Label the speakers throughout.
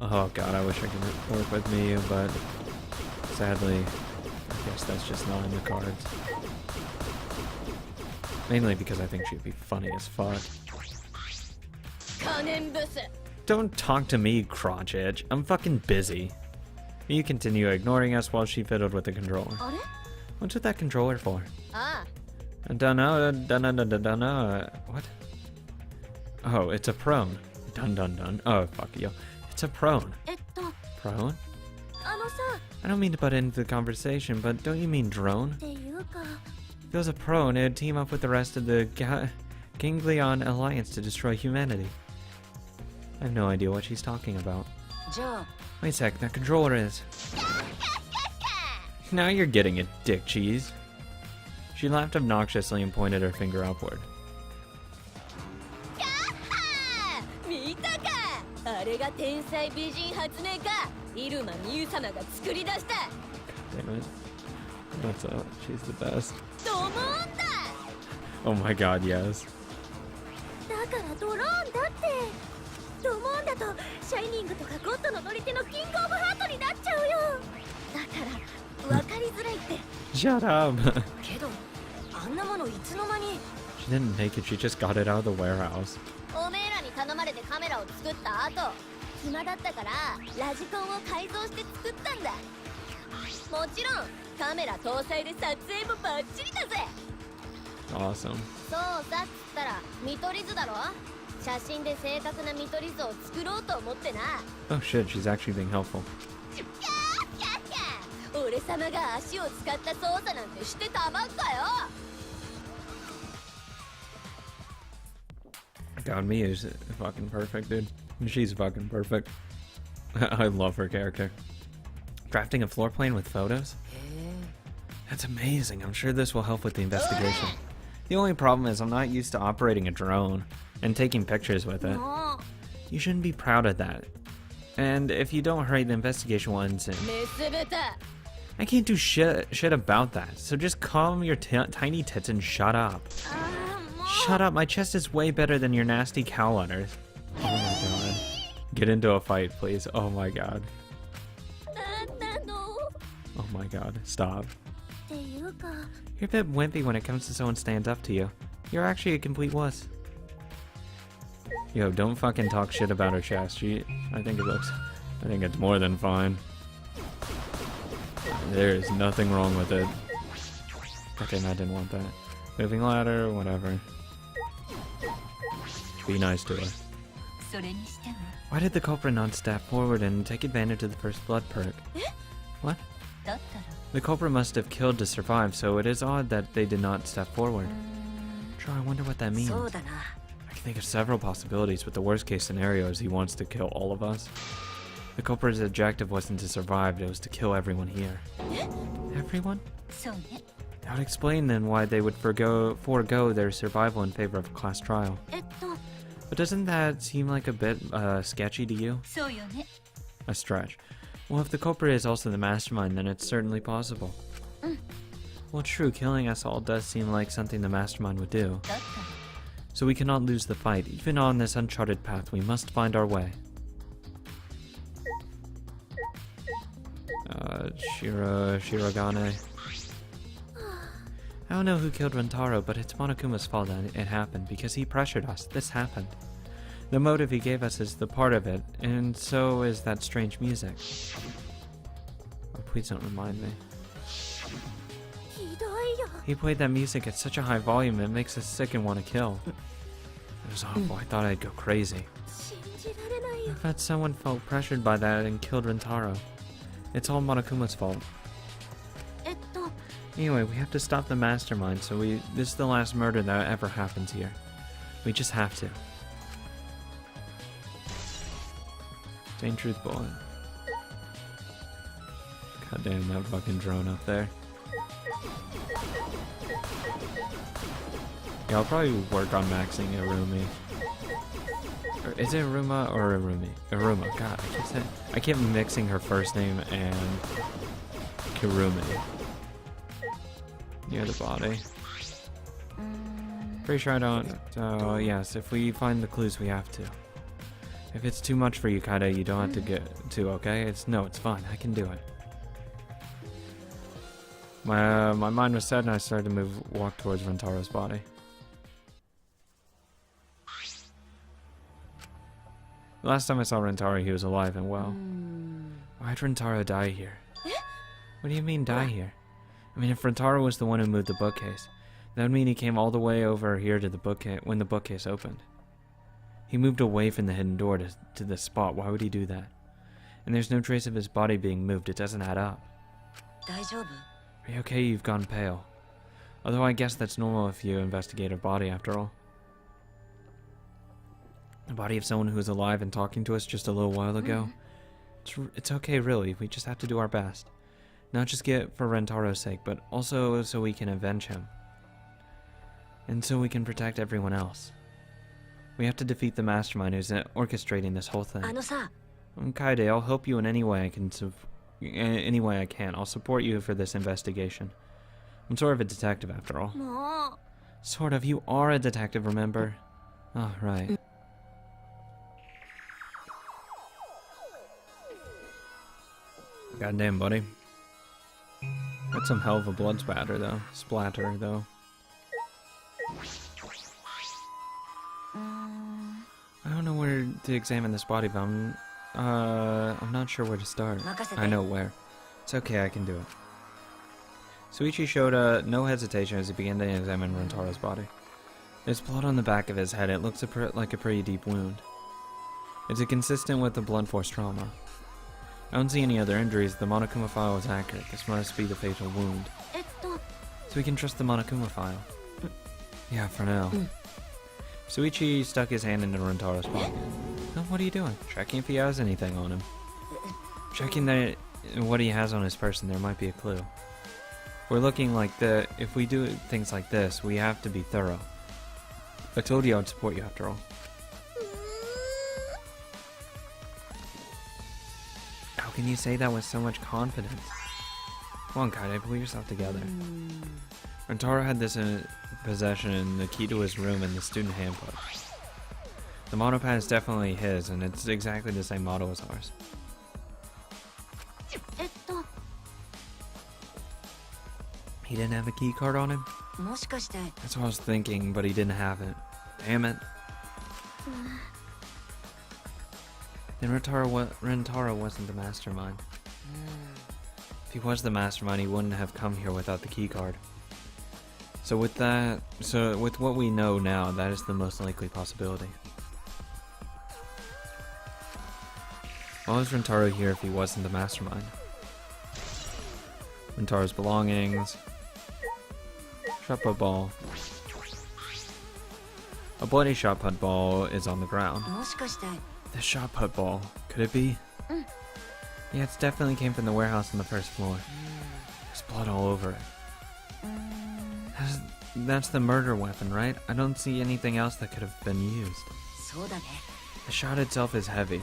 Speaker 1: Oh god, I wish I could work with Miyu, but sadly, I guess that's just not in the cards. Mainly because I think she'd be funny as fuck. Don't talk to me, crotch itch. I'm fucking busy. You continue ignoring us while she fiddled with the controller. What's with that controller for? Dunno. What? Oh, it's a prone. Dun dun dun. Oh, fuck you. It's a prone. Prone? I don't mean to butt into the conversation, but don't you mean drone? If it was a prone, it'd team up with the rest of the Ganglion Alliance to destroy humanity. I have no idea what she's talking about. Wait a sec, that controller is. Now you're getting it, dick cheese. She laughed obnoxiously and pointed her finger upward. Damn it. What's up? She's the best. Oh my god, yes. Shut up. She didn't make it, she just got it out of the warehouse. Awesome. Oh shit, she's actually being helpful. God, Miyu's fucking perfect, dude. She's fucking perfect. I love her character. Drafting a floor plan with photos? That's amazing. I'm sure this will help with the investigation. The only problem is I'm not used to operating a drone and taking pictures with it. You shouldn't be proud of that. And if you don't hurry, the investigation will end soon. I can't do shit about that, so just calm your tiny tits and shut up. Shut up, my chest is way better than your nasty cow letters. Oh my god. Get into a fight, please. Oh my god. Oh my god, stop. You're a bit wimpy when it comes to someone stands up to you. You're actually a complete wuss. Yo, don't fucking talk shit about her chest. I think it's more than fine. There is nothing wrong with it. God damn, I didn't want that. Moving ladder, whatever. Be nice to her. Why did the culprit not step forward and take advantage of the first blood perk? What? The culprit must have killed to survive, so it is odd that they did not step forward. Sure, I wonder what that means. I can think of several possibilities, but the worst case scenario is he wants to kill all of us. The culprit's objective wasn't to survive, it was to kill everyone here. Everyone? That would explain then why they would forego their survival in favor of a class trial. But doesn't that seem like a bit sketchy to you? A stretch. Well, if the culprit is also the mastermind, then it's certainly possible. Well, true, killing us all does seem like something the mastermind would do. So we cannot lose the fight. Even on this uncharted path, we must find our way. Shirogane. I don't know who killed Rentaro, but it's Monokuma's fault that it happened, because he pressured us. This happened. The motive he gave us is the part of it, and so is that strange music. Oh, please don't remind me. He played that music at such a high volume it makes us sick and want to kill. It was awful. I thought I'd go crazy. I thought someone felt pressured by that and killed Rentaro. It's all Monokuma's fault. Anyway, we have to stop the mastermind, so this is the last murder that ever happens here. We just have to. Same truth bullet. God damn, that fucking drone up there. Yeah, I'll probably work on maxing Irumi. Or is it Iruma or Irumi? Iruma, god, I keep mixing her first name and Kirumi. Near the body. Pretty sure I don't. So yes, if we find the clues, we have to. If it's too much for you, Kaide, you don't have to get to, okay? It's fine. I can do it. My mind was set and I started to walk towards Rentaro's body. The last time I saw Rentaro, he was alive and well. Why'd Rentaro die here? What do you mean, die here? I mean, if Rentaro was the one who moved the bookcase, that would mean he came all the way over here to the bookcase when the bookcase opened. He moved away from the hidden door to this spot. Why would he do that? And there's no trace of his body being moved. It doesn't add up. Are you okay? You've gone pale. Although I guess that's normal if you investigate a body after all. The body of someone who was alive and talking to us just a little while ago. It's okay, really. We just have to do our best. Not just for Rentaro's sake, but also so we can avenge him. And so we can protect everyone else. We have to defeat the mastermind who's orchestrating this whole thing. Kaide, I'll help you in any way I can. I'll support you for this investigation. I'm sort of a detective after all. Sort of. You are a detective, remember? Oh, right. Goddamn, buddy. That's some hell of a blood splatter, though. I don't know where to examine this body, but I'm not sure where to start. I know where. It's okay, I can do it. Suichi showed no hesitation as he began to examine Rentaro's body. There's blood on the back of his head. It looks like a pretty deep wound. Is it consistent with the blunt force trauma? I don't see any other injuries. The Monokuma file is accurate. This must be the fatal wound. So we can trust the Monokuma file. Yeah, for now. Suichi stuck his hand into Rentaro's pocket. Oh, what are you doing? Checking if he has anything on him. Checking that what he has on his person, there might be a clue. If we do things like this, we have to be thorough. I told you I'd support you after all. How can you say that with so much confidence? Come on, Kaide, pull yourself together. Rentaro had this in possession, the key to his room and the student handbook. The monopad is definitely his, and it's exactly the same model as ours. He didn't have a key card on him? That's what I was thinking, but he didn't have it. Damn it. Then Rentaro wasn't the mastermind. If he was the mastermind, he wouldn't have come here without the key card. So with what we know now, that is the most likely possibility. Why was Rentaro here if he wasn't the mastermind? Rentaro's belongings. Shot put ball. A bloody shot put ball is on the ground. The shot put ball. Could it be? Yeah, it definitely came from the warehouse on the first floor. There's blood all over it. That's the murder weapon, right? I don't see anything else that could have been used. The shot itself is heavy.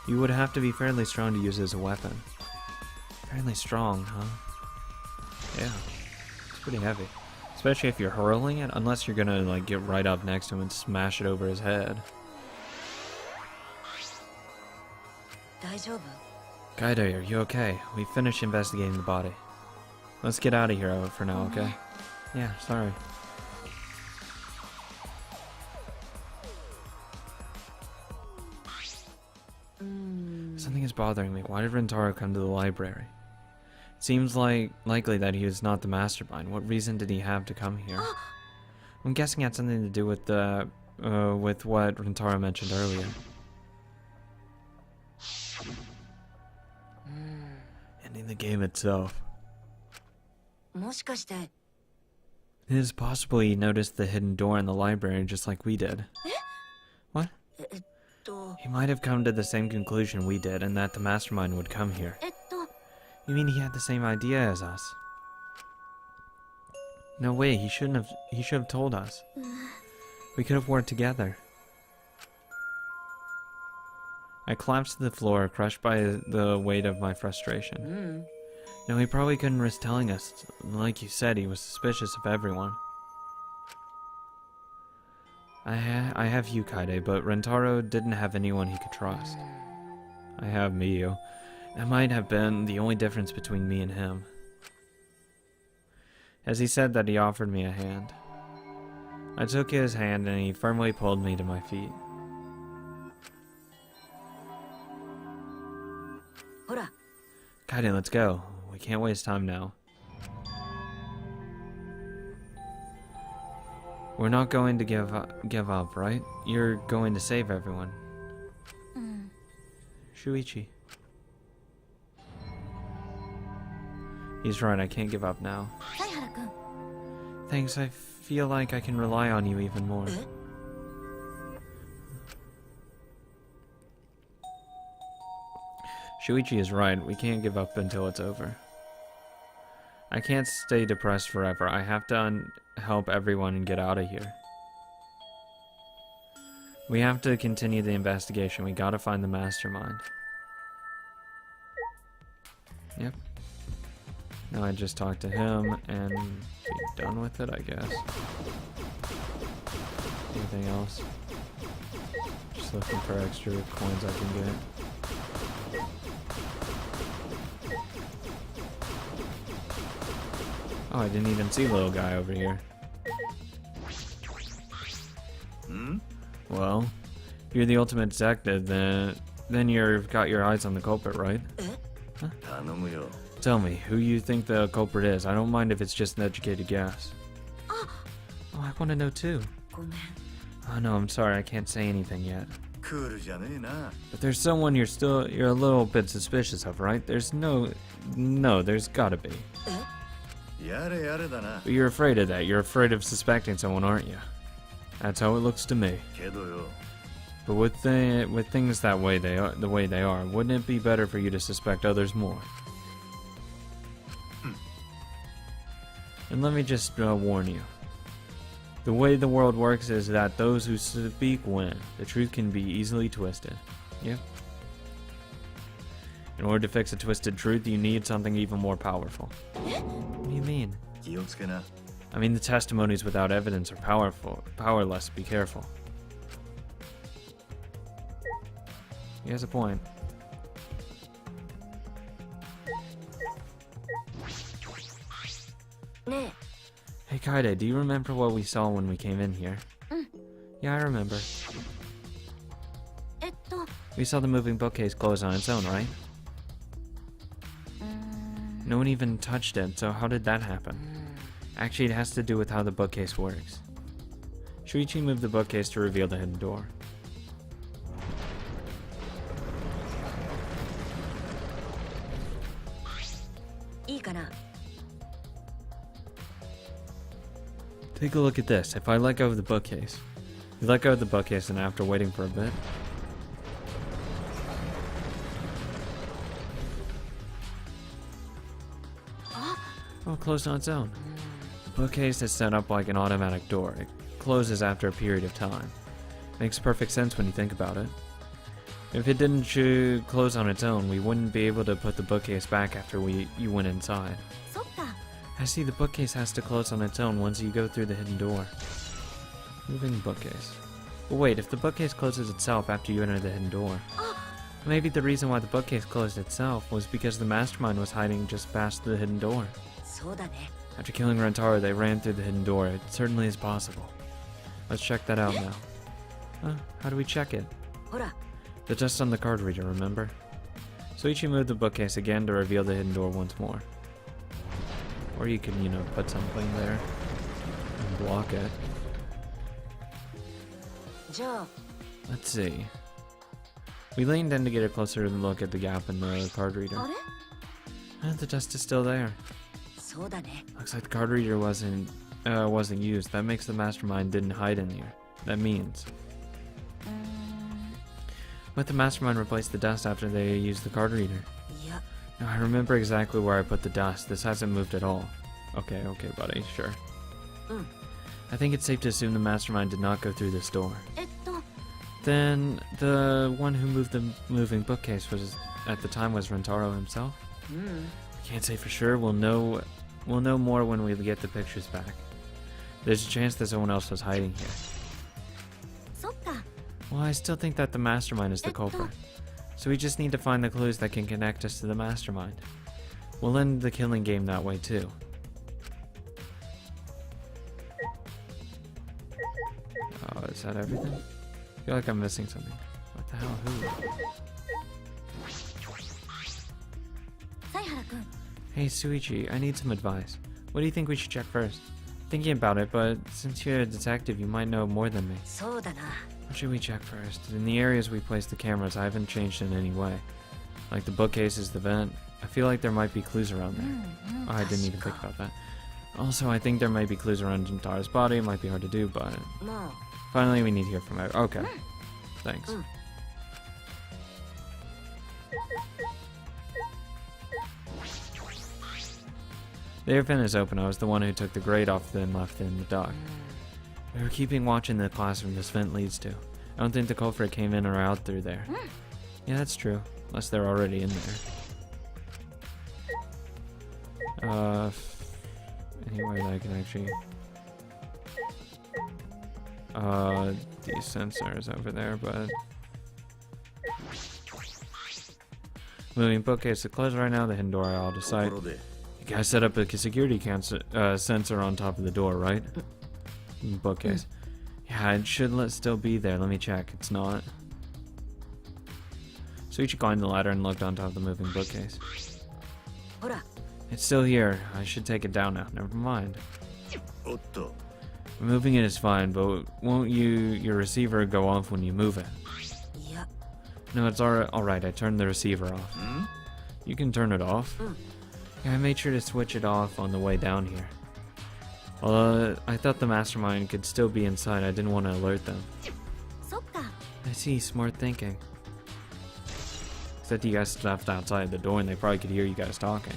Speaker 1: You would have to be fairly strong to use it as a weapon. Fairly strong, huh? Yeah, it's pretty heavy. Especially if you're hurling it, unless you're gonna get right up next to him and smash it over his head. Kaide, are you okay? We finished investigating the body. Let's get out of here for now, okay? Yeah, sorry. Something is bothering me. Why did Rentaro come to the library? It seems likely that he was not the mastermind. What reason did he have to come here? I'm guessing it had something to do with what Rentaro mentioned earlier. Ending the game itself. It is possible he noticed the hidden door in the library just like we did. What? He might have come to the same conclusion we did, and that the mastermind would come here. You mean he had the same idea as us? No way, he should have told us. We could have worked together. I collapsed to the floor, crushed by the weight of my frustration. No, he probably couldn't risk telling us. Like you said, he was suspicious of everyone. I have you, Kaide, but Rentaro didn't have anyone he could trust. I have Miyu. That might have been the only difference between me and him. As he said that, he offered me a hand. I took his hand and he firmly pulled me to my feet. Kaide, let's go. We can't waste time now. We're not going to give up, right? You're going to save everyone. Shuichi. He's right, I can't give up now. Thanks, I feel like I can rely on you even more. Shuichi is right, we can't give up until it's over. I can't stay depressed forever. I have to help everyone and get out of here. We have to continue the investigation. We gotta find the mastermind. Yep. Now I just talk to him and be done with it, I guess. Anything else? Just looking for extra coins I can get. Oh, I didn't even see the little guy over here. Well, if you're the ultimate detective, then you've got your eyes on the culprit, right? Huh? Tell me, who you think the culprit is. I don't mind if it's just an educated guess. Oh, I want to know too. Oh no, I'm sorry, I can't say anything yet. But there's someone you're a little bit suspicious of, right? There's there's gotta be. But you're afraid of that. You're afraid of suspecting someone, aren't you? That's how it looks to me. But with things the way they are, wouldn't it be better for you to suspect others more? And let me just warn you. The way the world works is that those who speak win. The truth can be easily twisted. Yep. In order to fix a twisted truth, you need something even more powerful. What do you mean? I mean, the testimonies without evidence are powerless. Be careful. He has a point. Hey Kaide, do you remember what we saw when we came in here? Yeah, I remember. We saw the moving bookcase close on its own, right? No one even touched it, so how did that happen? Actually, it has to do with how the bookcase works. Shuichi moved the bookcase to reveal the hidden door. Take a look at this. If I let go of the bookcase, you let go of the bookcase, and after waiting for a bit, oh, it closed on its own. The bookcase is set up like an automatic door. It closes after a period of time. Makes perfect sense when you think about it. If it didn't close on its own, we wouldn't be able to put the bookcase back after you went inside. I see, the bookcase has to close on its own once you go through the hidden door. Moving bookcase. But wait, if the bookcase closes itself after you enter the hidden door, maybe the reason why the bookcase closed itself was because the mastermind was hiding just past the hidden door. After killing Rentaro, they ran through the hidden door. It certainly is possible. Let's check that out now. How do we check it? The dust on the card reader, remember? Shuichi moved the bookcase again to reveal the hidden door once more. Or you can, put something there and block it. Let's see. We leaned in to get a closer look at the gap in the card reader. The dust is still there. Looks like the card reader wasn't used. That makes the mastermind didn't hide in here. That means. But the mastermind replaced the dust after they used the card reader. Now, I remember exactly where I put the dust. This hasn't moved at all. Okay, buddy, sure. I think it's safe to assume the mastermind did not go through this door. Then, the one who moved the moving bookcase at the time was Rentaro himself? I can't say for sure. We'll know more when we get the pictures back. There's a chance that someone else was hiding here. Well, I still think that the mastermind is the culprit. So we just need to find the clues that can connect us to the mastermind. We'll end the killing game that way too. Oh, is that everything? I feel like I'm missing something. What the hell? Who? Hey Suichi, I need some advice. What do you think we should check first? Thinking about it, but since you're a detective, you might know more than me. What should we check first? In the areas we placed the cameras, I haven't changed in any way. Like the bookcases, the vent. I feel like there might be clues around there. Oh, I didn't even think about that. Also, I think there might be clues around Jintara's body. It might be hard to do, but... Finally, we need to hear from her. Okay. Thanks. The air vent is open. I was the one who took the grate off then left it in the dock. We were keeping watch in the classroom this vent leads to. I don't think the culprit came in or out through there. Yeah, that's true. Unless they're already in there. Anywhere that I can actually... these sensors over there, but... Moving bookcase is closed right now. The hidden door are out of sight. You guys set up a security sensor on top of the door, right? Bookcase. Yeah, it should still be there. Let me check. It's not. Suichi climbed the ladder and looked on top of the moving bookcase. It's still here. I should take it down now. Never mind. Removing it is fine, but won't your receiver go off when you move it? No, it's alright. I turned the receiver off. You can turn it off. Yeah, I made sure to switch it off on the way down here. I thought the mastermind could still be inside. I didn't want to alert them. I see, smart thinking. Except you guys left outside the door and they probably could hear you guys talking.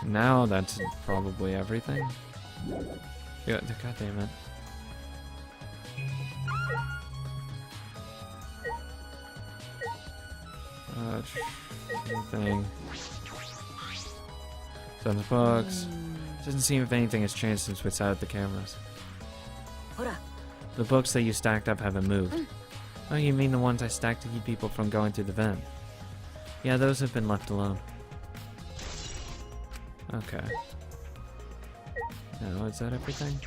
Speaker 1: Now that's probably everything. Yeah, god damn it. Anything. Some books. Doesn't seem if anything has changed since we set up the cameras. The books that you stacked up haven't moved. Oh, you mean the ones I stacked to keep people from going through the vent? Yeah, those have been left alone. Okay. Now, is that everything?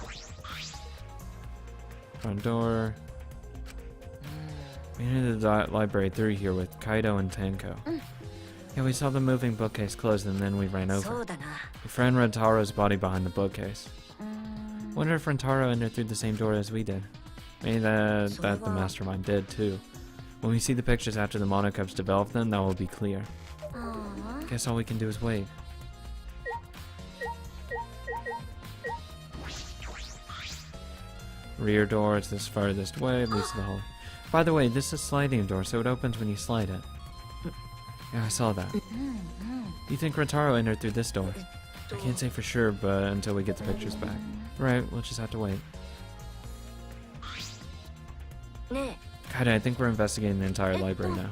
Speaker 1: Front door. We entered the library through here with Kaido and Tenko. Yeah, we saw the moving bookcase closed and then we ran over. Your friend read Taro's body behind the bookcase. Wonder if Rentaro entered through the same door as we did. Maybe that the mastermind did too. When we see the pictures after the Monocups develop them, that will be clear. Guess all we can do is wait. Rear door is this farthest way, leads to the hall. By the way, this is a sliding door, so it opens when you slide it. Yeah, I saw that. You think Rentaro entered through this door? I can't say for sure, but until we get the pictures back. Right, we'll just have to wait. Kaida, I think we're investigating the entire library now.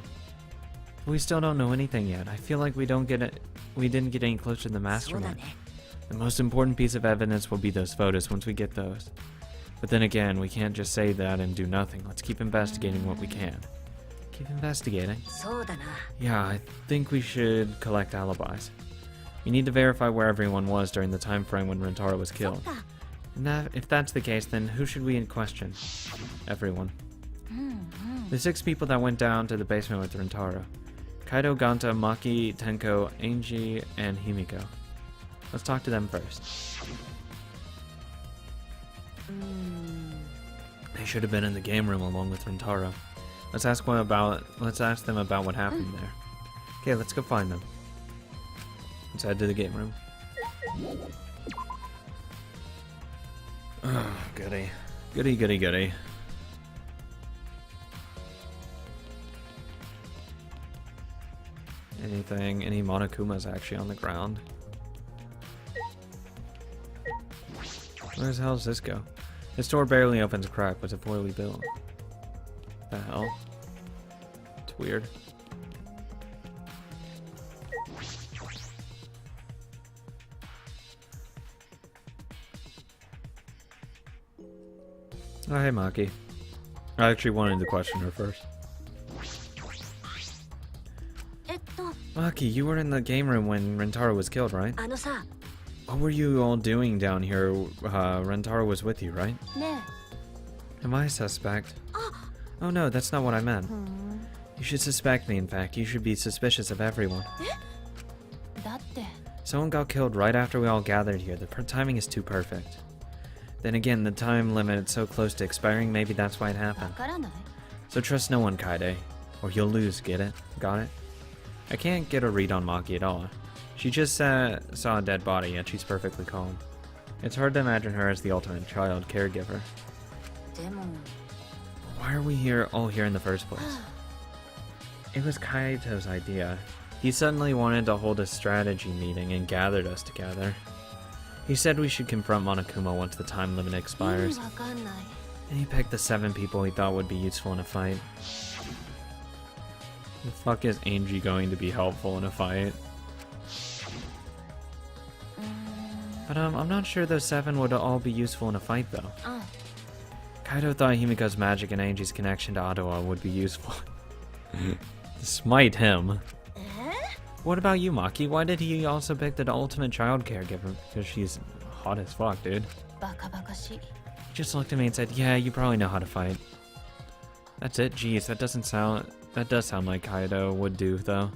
Speaker 1: We still don't know anything yet. I feel like we didn't get any closer to the mastermind. The most important piece of evidence will be those photos once we get those. But then again, we can't just say that and do nothing. Let's keep investigating what we can. Keep investigating? Yeah, I think we should collect alibis. We need to verify where everyone was during the time frame when Rentaro was killed. And if that's the case, then who should we question? Everyone. The 6 people that went down to the basement with Rentaro. Kaido, Ganta, Maki, Tenko, Angie, and Himiko. Let's talk to them first. They should have been in the game room along with Rentaro. Let's ask them about what happened there. Okay, let's go find them. Let's head to the game room. Oh, goody. Goody, goody, goody. Any Monokumas actually on the ground? Where the hell does this go? This door barely opens a crack, but it's poorly built. The hell? It's weird. Oh, hey, Maki. I actually wanted to question her first. Maki, you were in the game room when Rentaro was killed, right? What were you all doing down here? Rentaro was with you, right? Am I a suspect? Oh no, that's not what I meant. You should suspect me, in fact. You should be suspicious of everyone. Someone got killed right after we all gathered here. The timing is too perfect. Then again, the time limit is so close to expiring, maybe that's why it happened. So trust no one, Kaide. Or you'll lose, get it? Got it? I can't get a read on Maki at all. She just saw a dead body, yet she's perfectly calm. It's hard to imagine her as the ultimate child caregiver. Why are we all here in the first place? It was Kaito's idea. He suddenly wanted to hold a strategy meeting and gathered us together. He said we should confront Monokuma once the time limit expires. And he picked the 7 people he thought would be useful in a fight. The fuck is Angie going to be helpful in a fight? But I'm not sure those 7 would all be useful in a fight though. Kaito thought Himiko's magic and Angie's connection to Ottawa would be useful. Smite him. What about you, Maki? Why did he also pick the ultimate child caregiver? Because she's hot as fuck, dude. He just looked at me and said, yeah, you probably know how to fight. That's it? Jeez, that does sound like Kaito would do, though.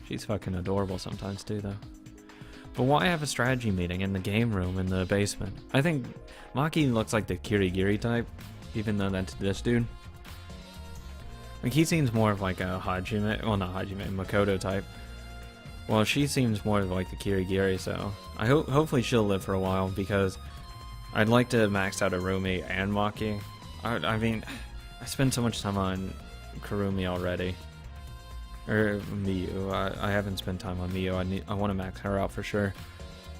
Speaker 1: She's fucking adorable sometimes, too, though. But why have a strategy meeting in the game room in the basement? I think Maki looks like the Kirigiri type, even though that's this dude. Like, he seems more of like a Hajime, well not Hajime, Makoto type. Well, she seems more of like the Kirigiri, so I hopefully she'll live for a while, because I'd like to max out Arumi and Maki. I mean, I spend so much time on Kurumi already. Or Miyu. I haven't spent time on Miyu. I want to max her out for sure.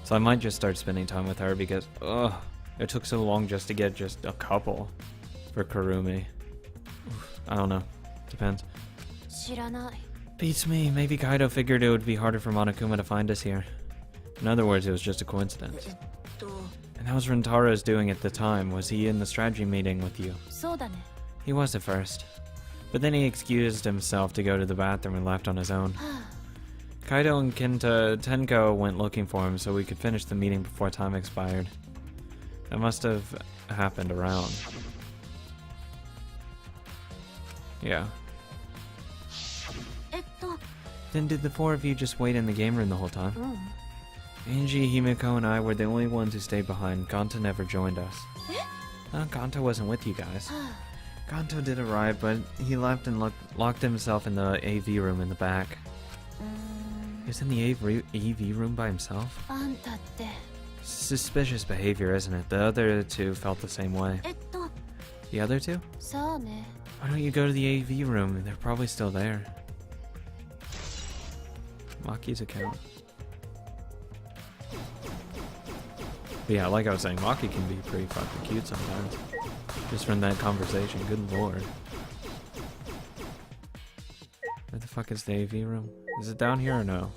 Speaker 1: So I might just start spending time with her, because it took so long just to get just a couple for Kurumi. I don't know. Depends. Beats me. Maybe Kaido figured it would be harder for Monokuma to find us here. In other words, it was just a coincidence. And how was Rentaro's doing at the time? Was he in the strategy meeting with you? He was at first. But then he excused himself to go to the bathroom and left on his own. Kaido and Tenko went looking for him so we could finish the meeting before time expired. That must have happened around. Yeah. Then did the 4 of you just wait in the game room the whole time? Angie, Himiko, and I were the only ones who stayed behind. Gonta never joined us. Gonta wasn't with you guys. Gonta did arrive, but he left and locked himself in the AV room in the back. He was in the AV room by himself? Suspicious behavior, isn't it? The other 2 felt the same way. The other 2? Why don't you go to the AV room? They're probably still there. Maki's account. But yeah, like I was saying, Maki can be pretty fucking cute sometimes. Just from that conversation, good lord. Where the fuck is the AV room? Is it down here or no?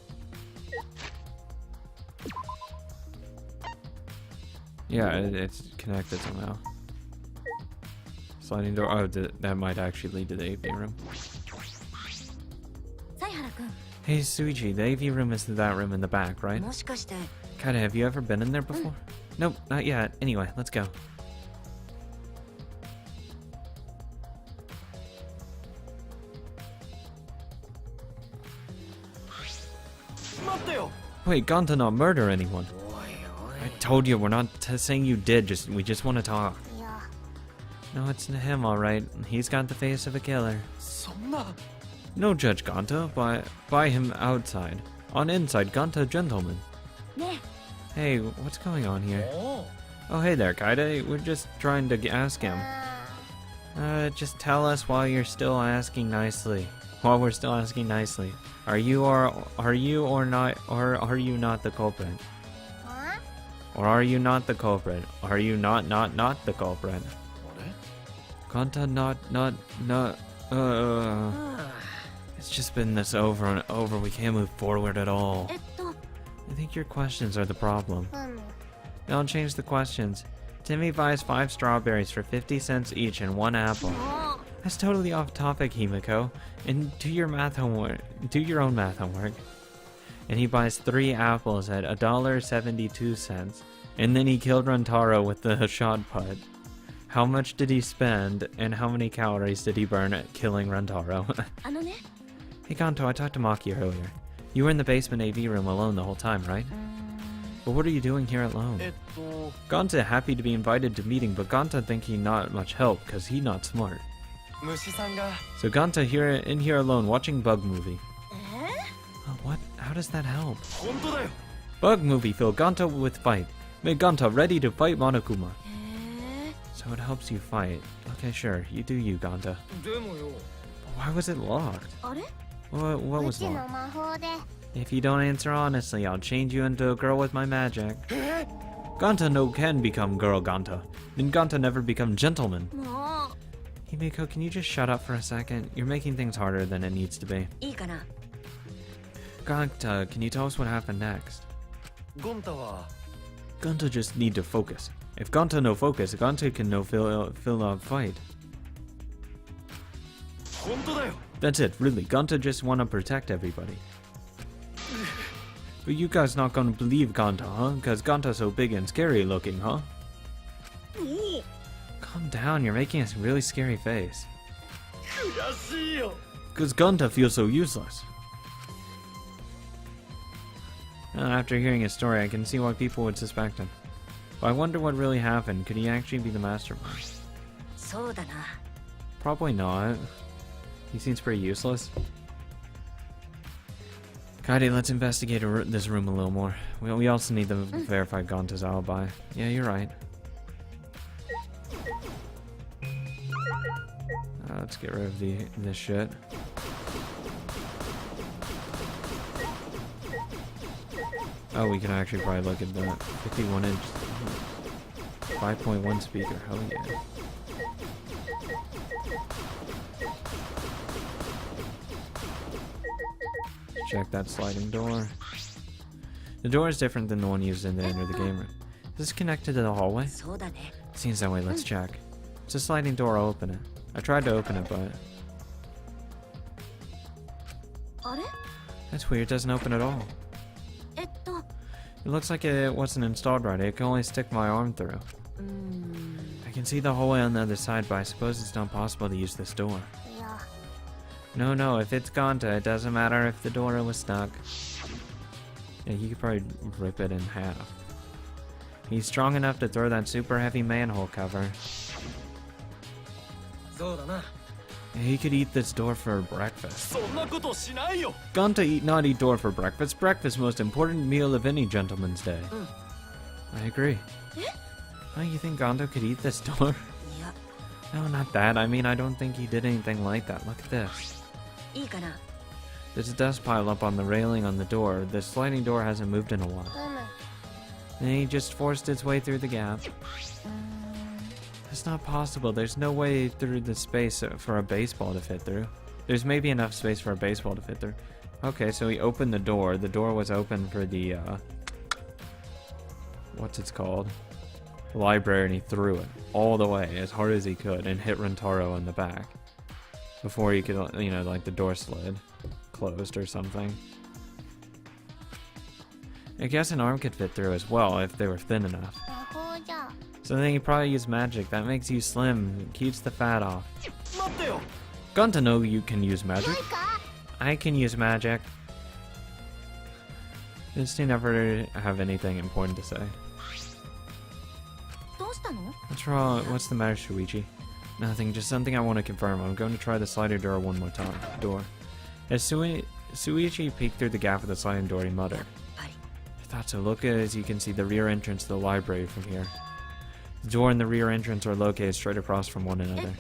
Speaker 1: Yeah, it's connected somehow. Sliding door. Oh, that might actually lead to the AV room. Hey, Suichi, the AV room is that room in the back, right? Kaide, have you ever been in there before? Nope, not yet. Anyway, let's go. Wait, Gonta not murder anyone. I told you, we're not saying you did, we just want to talk. No, it's him, alright. He's got the face of a killer. No judge Gonta, by him outside. On inside, Gonta gentleman. Hey, what's going on here? Oh, hey there, Kaide. We're just trying to ask him. Just tell us while you're still asking nicely. While we're still asking nicely. Are you not the culprit? Or are you not the culprit? Are you not the culprit? Gonta It's just been this over and over. We can't move forward at all. I think your questions are the problem. Don't change the questions. Timmy buys 5 strawberries for 50 cents each and 1 apple. That's totally off topic, Himiko. And do your own math homework. And he buys 3 apples at $1.72. And then he killed Rantaro with the shot put. How much did he spend, and how many calories did he burn at killing Rantaro? Hey Ganto, I talked to Maki earlier. You were in the basement AV room alone the whole time, right? But what are you doing here alone? Ganta happy to be invited to meeting, but Ganta think he not much help, cause he not smart. So Ganta in here alone watching bug movie. What? How does that help? Bug movie fill Ganta with fight. Make Ganta ready to fight Monokuma. So it helps you fight. Okay, sure. You do you, Ganta. But why was it locked? What was locked? If you don't answer honestly, I'll change you into a girl with my magic. Ganta no can become girl Ganta. Then Ganta never become gentleman. Himiko, can you just shut up for a second? You're making things harder than it needs to be. Ganta, can you tell us what happened next? Ganta just need to focus. If Ganta no focus, Ganta can no fill out fight. That's it, really. Ganta just wanna protect everybody. But you guys not gonna believe Ganta, huh? Cause Ganta's so big and scary looking, huh? Calm down, you're making a really scary face. Cause Ganta feels so useless. After hearing his story, I can see why people would suspect him. But I wonder what really happened. Could he actually be the mastermind? Probably not. He seems pretty useless. Kaede, let's investigate this room a little more. We also need to verify Ganta's alibi. Yeah, you're right. Let's get rid of this shit. Oh, we can actually probably look at the 51-inch 5.1 speaker. Hell yeah. Check that sliding door. The door is different than the one used to enter the game room. Is this connected to the hallway? Seems that way, let's check. It's a sliding door, I'll open it. I tried to open it, but... That's weird, it doesn't open at all. It looks like it wasn't installed right. It can only stick my arm through. I can see the hallway on the other side, but I suppose it's not possible to use this door. No, if it's Ganta, it doesn't matter if the door was stuck. Yeah, you could probably rip it in half. He's strong enough to throw that super heavy manhole cover. He could eat this door for breakfast. Ganta not eat door for breakfast. Breakfast most important meal of any gentleman's day. I agree. Oh, you think Ganta could eat this door? No, not that. I mean, I don't think he did anything like that. Look at this. There's a dust pile up on the railing on the door. The sliding door hasn't moved in a while. And he just forced its way through the gap. That's not possible. There's no way through the space for a baseball to fit through. There's maybe enough space for a baseball to fit through. Okay, so he opened the door. The door was open for the, what's it called? The library, and he threw it all the way as hard as he could and hit Rentaro in the back. Before he could, you know, like the door slid closed or something. I guess an arm could fit through as well if they were thin enough. So then he probably used magic. That makes you slim, keeps the fat off. Ganta know you can use magic. I can use magic. Just to never have anything important to say. What's wrong? What's the matter, Shuichi? Nothing, just something I want to confirm. I'm going to try the sliding door one more time. As Shuichi peeked through the gap of the sliding door, he muttered. I thought so. Look as you can see the rear entrance to the library from here. The door and the rear entrance are located straight across from one another.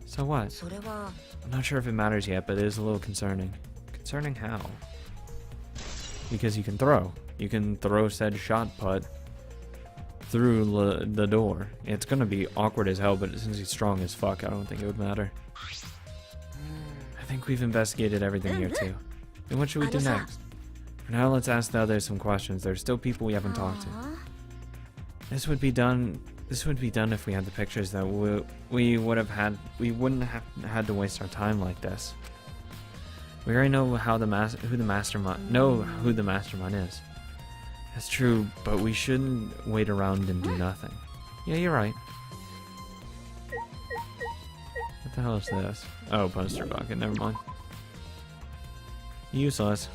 Speaker 1: So what? I'm not sure if it matters yet, but it is a little concerning. Concerning how? Because you can throw. You can throw said shot put through the door. It's gonna be awkward as hell, but since he's strong as fuck, I don't think it would matter. I think we've investigated everything here too. Then what should we do next? For now, let's ask the others some questions. There's still people we haven't talked to. This This would be done if we had the pictures that we wouldn't have had to waste our time like this. We already know who the mastermind is. That's true, but we shouldn't wait around and do nothing. Yeah, you're right. What the hell is this? Oh, poster bucket, never mind. Useless.